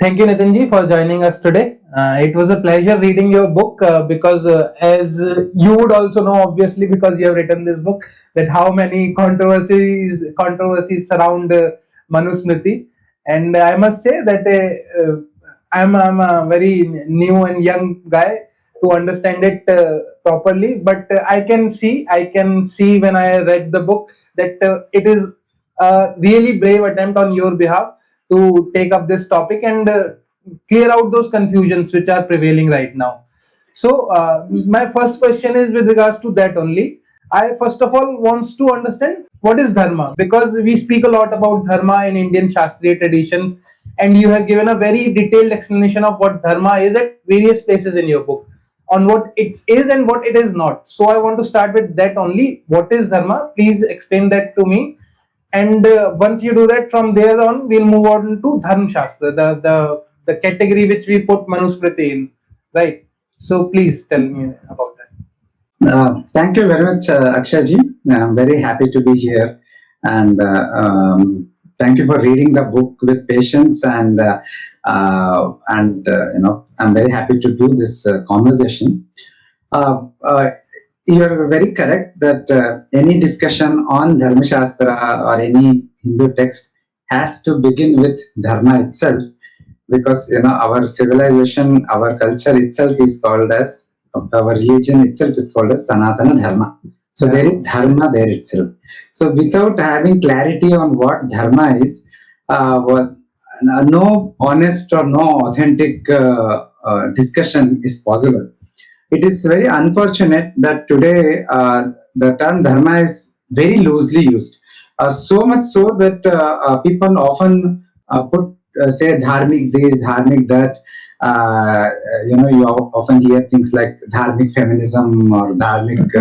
Thank you, Nitinji, for joining us today. It was a pleasure reading your book because, as you would also know, obviously, because you have written this book, that how many controversies surround Manusmriti, and I must say that I'm a very new and young guy to understand it properly, but I can see when I read the book that it is a really brave attempt on your behalf to take up this topic and clear out those confusions which are prevailing right now. So, my first question is with regards to that only. I first of all wants to understand what is dharma, because we speak a lot about dharma in Indian Shastriya traditions, and you have given a very detailed explanation of what dharma is at various places in your book on what it is and what it is not. So, I want to start with that only. What is dharma? Please explain that to me, and once you do that, from there on we'll move on to Dharmashastra, the category which we put Manusmriti in, right? So please tell me about that. Thank you very much, Akshayji. I'm very happy to be here, and thank you for reading the book with patience. I'm very happy to do this conversation. Uh, uh, you are very correct that any discussion on Dharmashastra or any Hindu text has to begin with Dharma itself, because our civilization, our culture itself is called as, our religion itself is called as Sanatana Dharma. So there is Dharma there itself. So without having clarity on what Dharma is, no honest or no authentic discussion is possible. It is very unfortunate that today the term Dharma is very loosely used. So much so that people often put say dharmic this, dharmic that. You often hear things like dharmic feminism or dharmic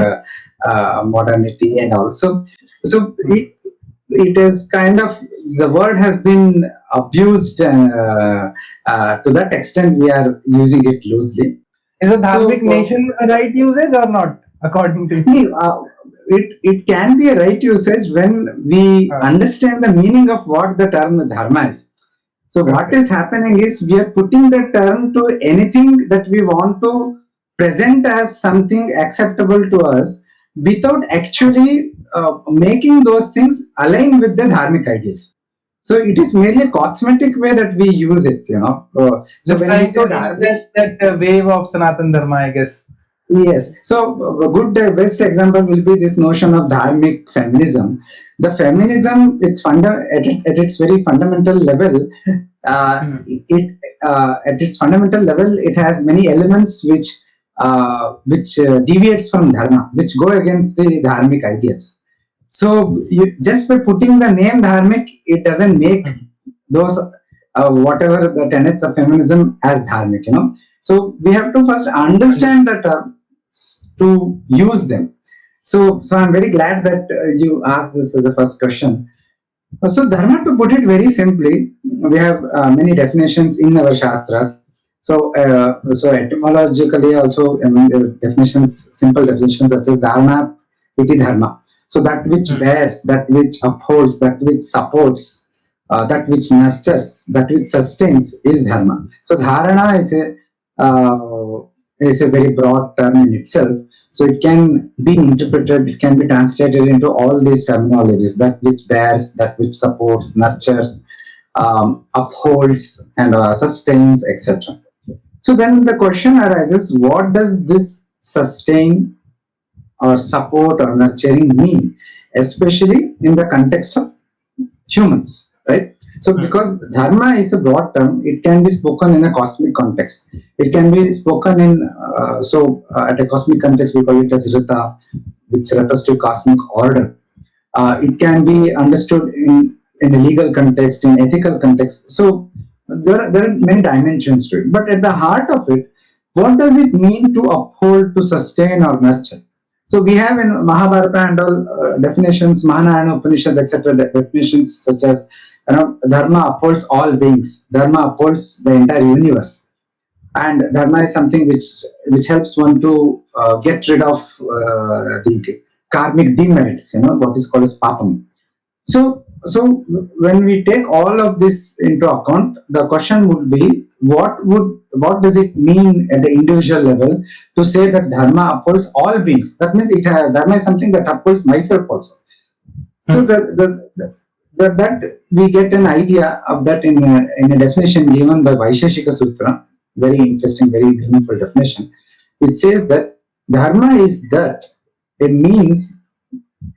modernity, and also so it is kind of, the word has been abused to that extent we are using it loosely. Is a dharmic nation a right usage or not, according to you? It can be a right usage when we understand the meaning of what the term dharma is. So what is happening is we are putting the term to anything that we want to present as something acceptable to us, without actually making those things align with the dharmic ideals. So it is merely a cosmetic way that we use it, so Just when we trying say to dharmic, that wave of Sanatan Dharma, I guess. yes. So a good best example will be this notion of dharmic feminism. The feminism, at its very fundamental level, at its fundamental level, it has many elements which deviates from dharma, which go against the dharmic ideas. So just by putting the name dharmic, it doesn't make those whatever the tenets of feminism as dharmic. So we have to first understand the term to use them. So I'm very glad that you asked this as a first question. So dharma, to put it very simply, we have many definitions in our shastras. So etymologically also, definitions, simple definitions such as dharma iti dharma. So that which bears, that which upholds, that which supports, that which nurtures, that which sustains is dharma. So dharana is a very broad term in itself. So it can be interpreted, it can be translated into all these terminologies: that which bears, that which supports, nurtures, upholds, and sustains, etc. So then the question arises: what does this sustain or support or nurturing mean, especially in the context of humans, right? So because dharma is a broad term, it can be spoken in a cosmic context. It can be spoken in, at a cosmic context we call it as rita, which refers to cosmic order. It can be understood in a legal context, in ethical context. So there are many dimensions to it. But at the heart of it, what does it mean to uphold, to sustain or nurture? So we have in Mahabharata and all definitions, Mahanayana Upanishad, etc. definitions such as, dharma upholds all beings, dharma upholds the entire universe, and dharma is something which helps one to get rid of the karmic demerits, what is called as papam. So so when we take all of this into account, the question would be, what does it mean at the individual level to say that dharma upholds all beings? That means dharma is something that upholds myself also. So that we get an idea of that in a definition given by Vaisheshika Sutra. Very interesting, very meaningful definition. It says that dharma is that a means,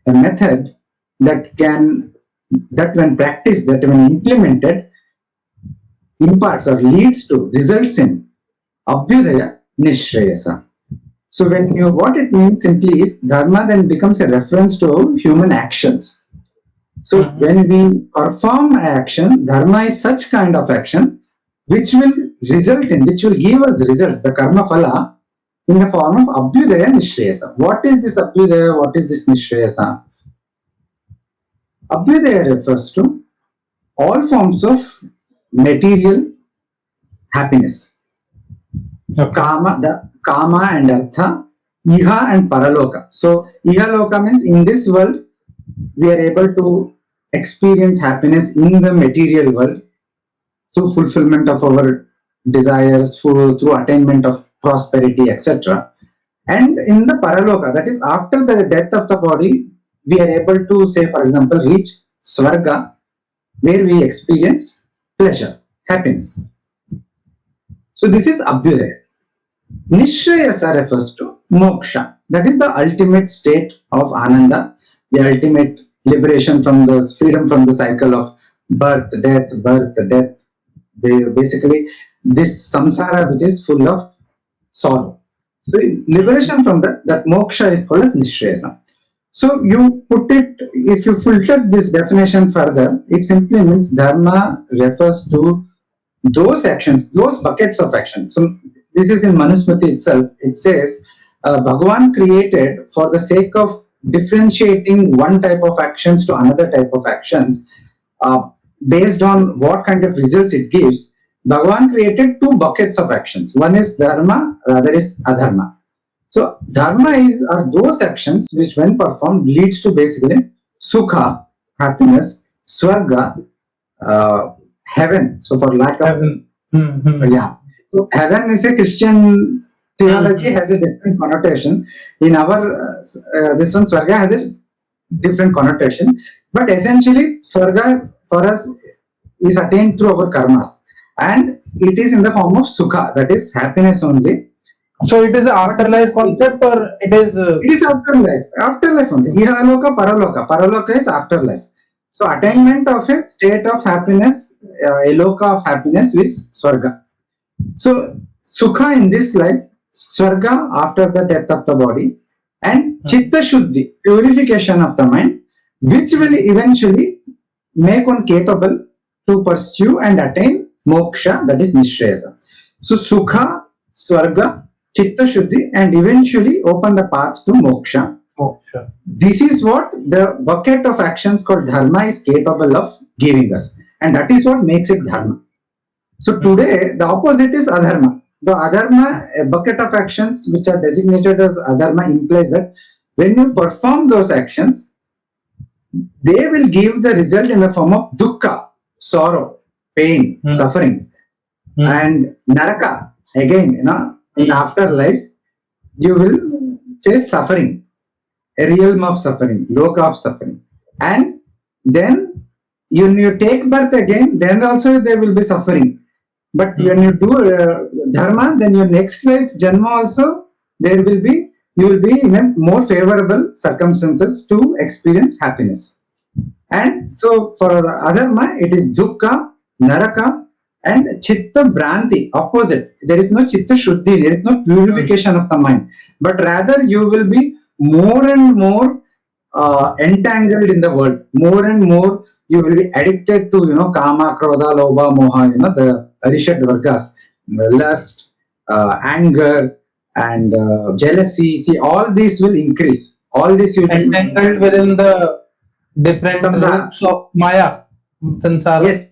a method that when practiced, that when implemented, imparts or leads to, results in abhyudaya nishreyasa. So what it means simply is, dharma then becomes a reference to human actions. So when we perform action, dharma is such kind of action which will give us results, the karma phala, in the form of abhyudaya nishreyasa. What is this abhyudaya? What is this nishreyasa? Abhyudaya refers to all forms of material happiness. Okay. Kama and artha, iha and paraloka. So iha loka means in this world we are able to experience happiness in the material world through fulfillment of our desires, through attainment of prosperity, etc. And in the paraloka, that is after the death of the body, we are able to, say for example, reach Swarga, where we experience pleasure, happiness. So this is abhyudaya. Nishreyasa refers to moksha. That is the ultimate state of ananda, the ultimate liberation from the freedom from the cycle of birth, death. Basically, this samsara which is full of sorrow. So liberation from that moksha is called as nishreyasa. So you put it, if you filter this definition further, it simply means dharma refers to those actions, those buckets of action. So this is in Manusmriti itself. It says Bhagavan created for the sake of differentiating one type of actions to another type of actions based on what kind of results it gives. Bhagavan created two buckets of actions. One is dharma, the other is adharma. So dharma are those actions which when performed leads to basically sukha, happiness, swarga, heaven. So for lack of Heaven. yeah. So heaven is a Christian theology, has a different connotation. In our this one Swarga has a different connotation, but essentially Swarga for us is attained through our karmas, and it is in the form of sukha, that is happiness only. So it is an afterlife concept, or it is? It is afterlife only. Ihaloka, paraloka is afterlife. So attainment of a state of happiness, a loka of happiness is Swarga. So sukha in this life, Swarga after the death of the body, and chitta shuddhi, purification of the mind, which will eventually make one capable to pursue and attain moksha, that is nishreyasa. So sukha, Swarga, chitta shuddhi, and eventually open the path to moksha. Moksha. This is what the bucket of actions called dharma is capable of giving us, and that is what makes it dharma. So today the opposite is adharma. The adharma, a bucket of actions which are designated as adharma, implies that when you perform those actions, they will give the result in the form of dukkha, sorrow, pain, suffering, and naraka. Again, in afterlife, you will face suffering, a realm of suffering, loka of suffering, and then when you take birth again, then also there will be suffering. But when you do dharma, then your next life, janma also, you will be in a more favorable circumstances to experience happiness. And so for adharma, it is dukkha, naraka, and chitta bhranti, opposite. There is no chitta shuddhi, there is no purification of the mind, but rather you will be more and more entangled in the world, more and more you will be addicted to kama, krodha, lobha, moha, the Arishad Vargas, lust, anger, and jealousy. See, all these will increase. All this will be entangled within the different roots of Maya, samsara.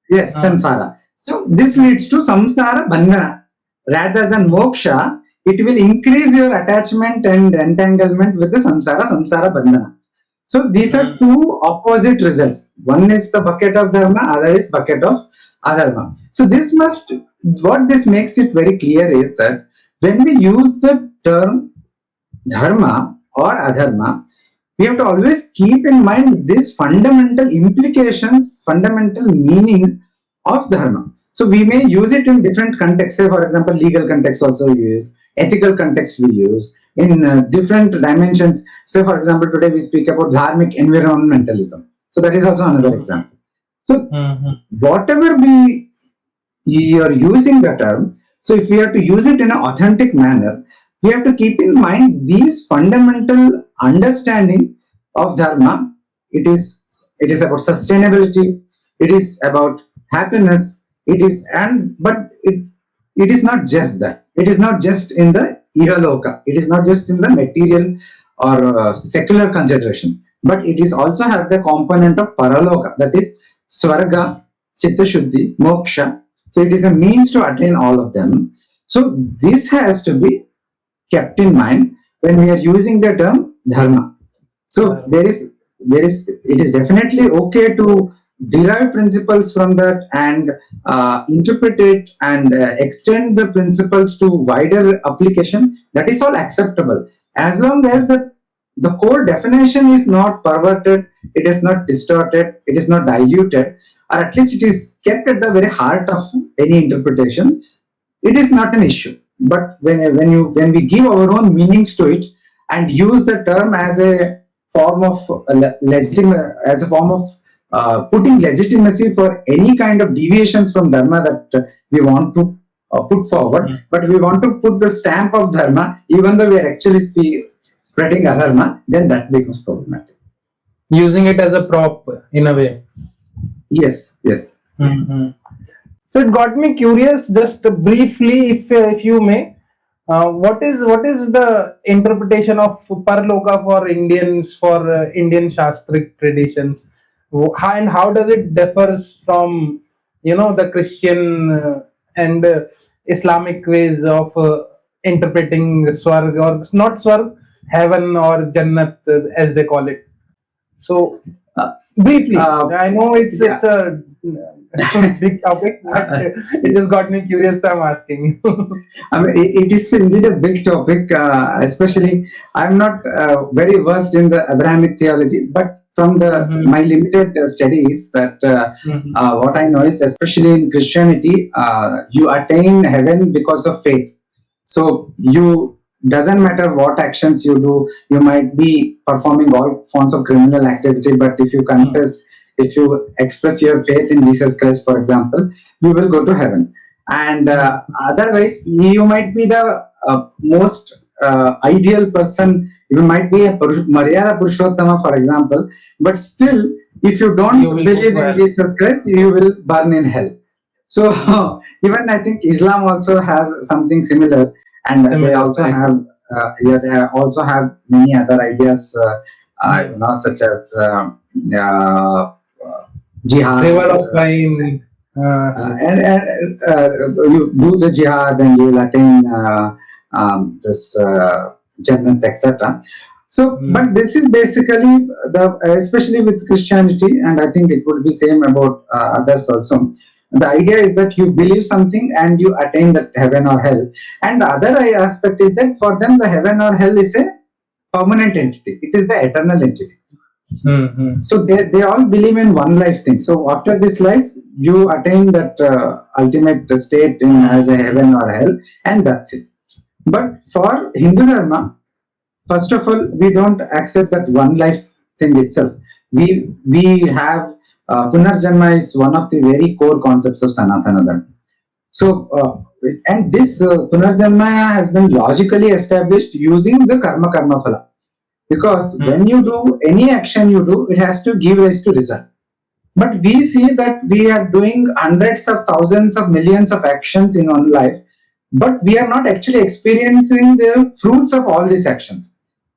Yes, samsara. So this leads to samsara bandhana. Rather than moksha, it will increase your attachment and entanglement with the samsara bandhana. So these are two opposite results. One is the bucket of dharma, other is bucket of adharma. So what this makes it very clear is that when we use the term dharma or adharma, we have to always keep in mind these fundamental implications, fundamental meaning of dharma. So we may use it in different contexts. Say, for example, legal context also we use, ethical context we use, in different dimensions. So, for example, today we speak about dharmic environmentalism. So that is also another example. So whatever you are using the term, so if we have to use it in an authentic manner, we have to keep in mind these fundamental understanding of dharma. It is about sustainability, it is about happiness, it is not just that. It is not just in the ihaloka, it is not just in the material or secular considerations, but it is also have the component of paraloka, that is swarga, chitta shuddhi, moksha. So it is a means to attain all of them. So this has to be kept in mind when we are using the term dharma. So it is definitely okay to derive principles from that and interpret it and extend the principles to wider application. That is all acceptable as long as the core definition is not perverted, it is not distorted, it is not diluted, or at least it is kept at the very heart of any interpretation. It is not an issue. But when we give our own meanings to it and use the term as a form of putting legitimacy for any kind of deviations from dharma that we want to put forward, but we want to put the stamp of dharma even though we are actually spreading adharma, then that becomes problematic. Using it as a prop in a way. Yes. So it got me curious, just briefly, if you may, what is the interpretation of parloka for Indians, for Indian shastric traditions, and how does it differs from the Christian and Islamic ways of interpreting swarg, or not swarg, heaven or jannat as they call it. So briefly, I know it's a big topic, but it just got me curious, so I'm asking you. I mean, it is indeed a big topic, especially I'm not very versed in the Abrahamic theology, but from my limited studies, that what I know is, especially in Christianity, you attain heaven because of faith. So you doesn't matter what actions you do, you might be performing all forms of criminal activity, but if you confess, if you express your faith in Jesus Christ, for example, you will go to heaven. And otherwise, you might be the most ideal person, you might be a Maryada Purushottama, for example, but still, if you don't believe in Jesus Christ, you will burn in hell. So even I think Islam also has something similar, and they also have they also have many other ideas, such as jihad, river of crime, and you do the jihad and you will attain this jannat, etc. So, but this is basically especially with Christianity, and I think it would be same about others also. The idea is that you believe something and you attain that heaven or hell. And the other aspect is that for them, the heaven or hell is a permanent entity. It is the eternal entity. So they all believe in one life thing. So after this life, you attain that ultimate state as a heaven or hell, and that's it. But for Hindu Dharma, first of all, we don't accept that one life thing itself. We have Punarjanma is one of the very core concepts of Sanatana Dharma. So, and this Punarjanma has been logically established using the karma phala. Because when you do any action you do, it has to give rise to result. But we see that we are doing hundreds of thousands of millions of actions in one life, but we are not actually experiencing the fruits of all these actions.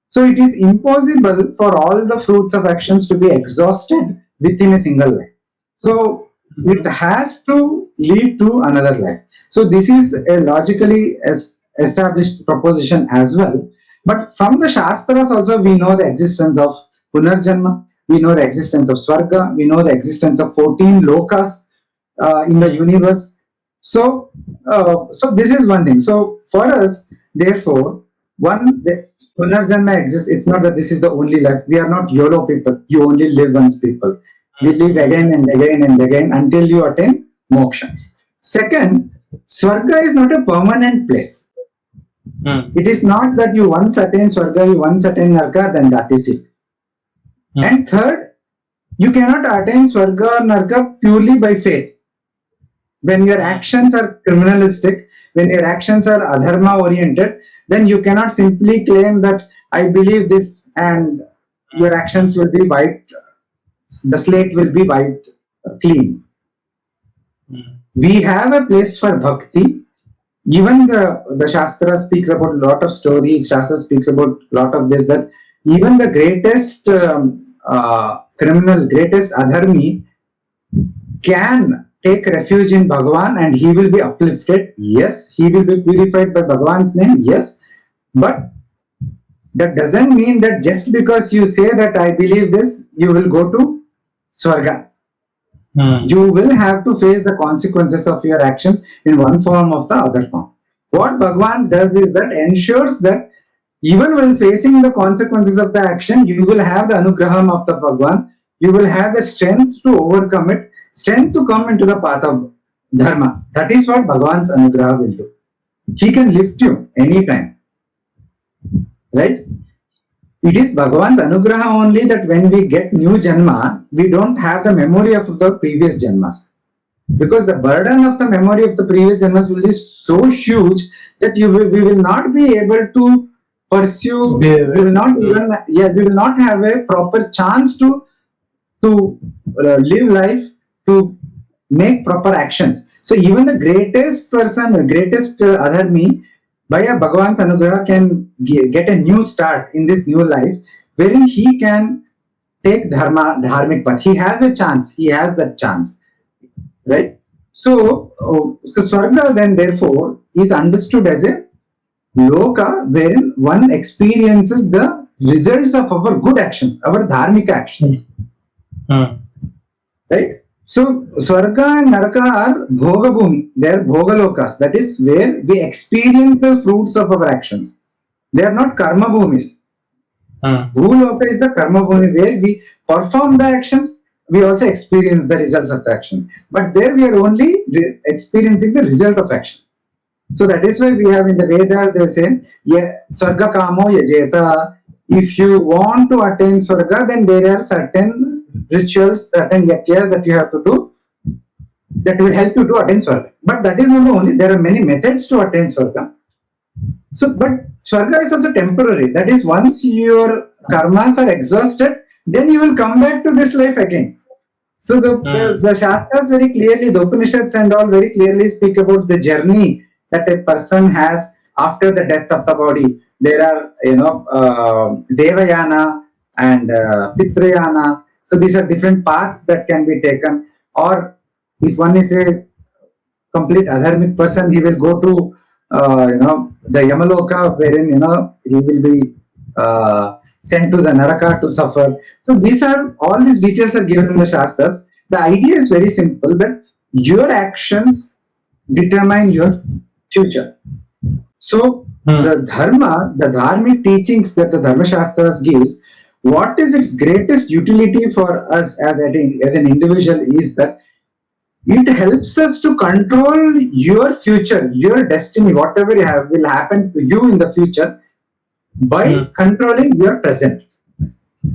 So it is impossible for all the fruits of actions to be exhausted within a single life. So it has to lead to another life. So this is a logically established proposition as well. But from the Shastras also we know the existence of Punarjanma, we know the existence of Swarga, we know the existence of 14 lokas in the universe. So, so this is one thing. So for us, therefore, the Punarjanma exists. It's not that this is the only life. We are not YOLO people. You only live once, people. We live again and again and again until you attain moksha. Second, Swarga is not a permanent place. It is not that you once attain Swarga, you once attain Narka, then that is it. And third, you cannot attain Swarga or Narka purely by faith. When your actions are criminalistic, when your actions are adharma oriented, then you cannot simply claim that I believe this and your actions will be wiped, the slate will be wiped clean. We have a place for bhakti. Even the Shastra speaks about a lot of stories, Shastra speaks about a lot of this, that even the greatest criminal, greatest adharmi can take refuge in Bhagavan and he will be uplifted. Yes, he will be purified by Bhagavan's name. Yes, but that doesn't mean that just because you say that I believe this, you will go to Swarga. You will have to face the consequences of your actions in one form or the other form. What Bhagavan does is that ensures that even while facing the consequences of the action, you will have the anugraham of the Bhagavan. You will have the strength to overcome it, strength to come into the path of dharma. That is what Bhagavan's anugraha will do. He can lift you anytime. Right? It is Bhagavan's anugraha only that when we get new janma, we don't have the memory of the previous janmas. Because the burden of the memory of the previous janmas will be so huge that we will not be able to pursue, we will not have a proper chance to live life, to make proper actions. So even the greatest person, the greatest adharmi, by a Bhagavan's anugrah can get a new start in this new life, wherein he can take dharmic path. He has a chance. He has that chance, right? So Swarga then therefore is understood as a loka wherein one experiences the results of our good actions, our dharmic actions, right? So Swarga and Naraka are Bhoga Bhumi. They are Bhoga Lokas. That is where we experience the fruits of our actions. They are not Karma Bhumis. Bhuloka is the Karma Bhumi where we perform the actions, we also experience the results of the action. But there we are only experiencing the result of action. So that is why we have in the Vedas, they say, Swarga Kamo Yajeta. If you want to attain Swarga, then there are certain rituals, certain yagyas that you have to do that will help you to attain Swarga. But that is not the only, there are many methods to attain Swarga. So, but Swarga is also temporary. That is, once your karmas are exhausted, then you will come back to this life again. So the Shastras very clearly, the Upanishads and all very clearly speak about the journey that a person has after the death of the body. There are, Devayana and Pitrayana. So these are different paths that can be taken. Or if one is a complete adharmic person, he will go to the Yamaloka, wherein he will be sent to the Naraka to suffer. So all these details are given in the Shastras. The idea is very simple, that your actions determine your future. So the dharma, the dharmic teachings that the Dharmashastras gives, what is its greatest utility for us as an individual is that it helps us to control your future, your destiny, whatever will happen to you in the future, by controlling your present.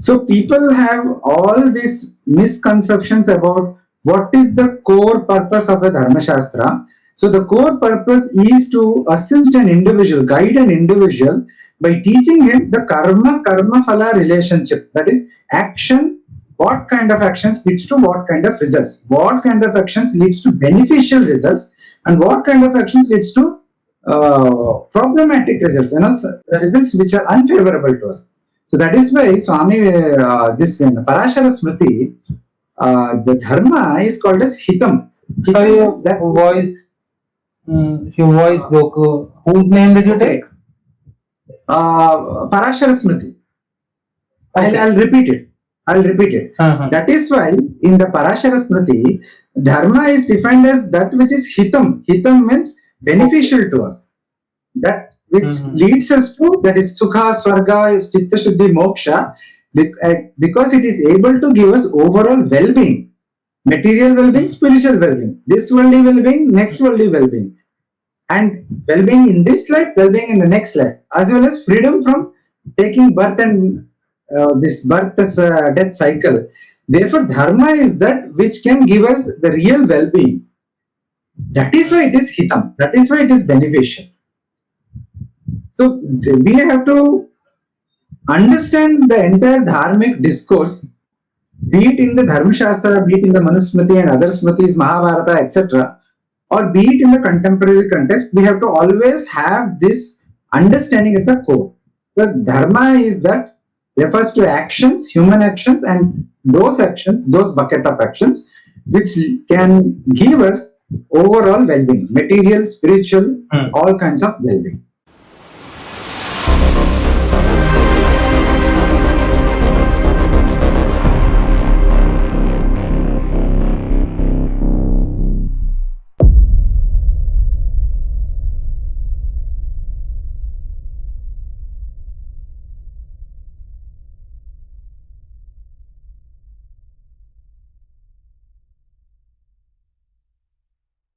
So people have all these misconceptions about what is the core purpose of a Dharmashastra. So the core purpose is to assist an individual, guide an individual by teaching him the karma phala relationship. That is, action, what kind of actions leads to what kind of results, what kind of actions leads to beneficial results, and what kind of actions leads to problematic results, results which are unfavorable to us. So that is why Swami, this in Parashara Smriti, the dharma is called as hitam. Sorry, your voice broke. Whose name did you take? Parashara Smriti. Okay. I'll repeat it. That is why in the Parashara Smriti, Dharma is defined as that which is hitam. Hitam means beneficial to us. That which leads us to, that is Sukha, Swarga, Chitta Shuddhi, Moksha, because it is able to give us overall well-being. Material well-being, spiritual well-being. This worldly well-being, next worldly well-being. And well-being in this life, well-being in the next life. As well as freedom from taking birth and this birth as a death cycle. Therefore, Dharma is that which can give us the real well-being. That is why it is hitam. That is why it is beneficial. So we have to understand the entire dharmic discourse, be it in the Dharmashastra, be it in the Manusmriti and other Smritis, Mahabharata, etc., or be it in the contemporary context. We have to always have this understanding at the core. The Dharma is that refers to actions, human actions, and those actions, those bucket of actions, which can give us overall well-being, material, spiritual, all kinds of well-being.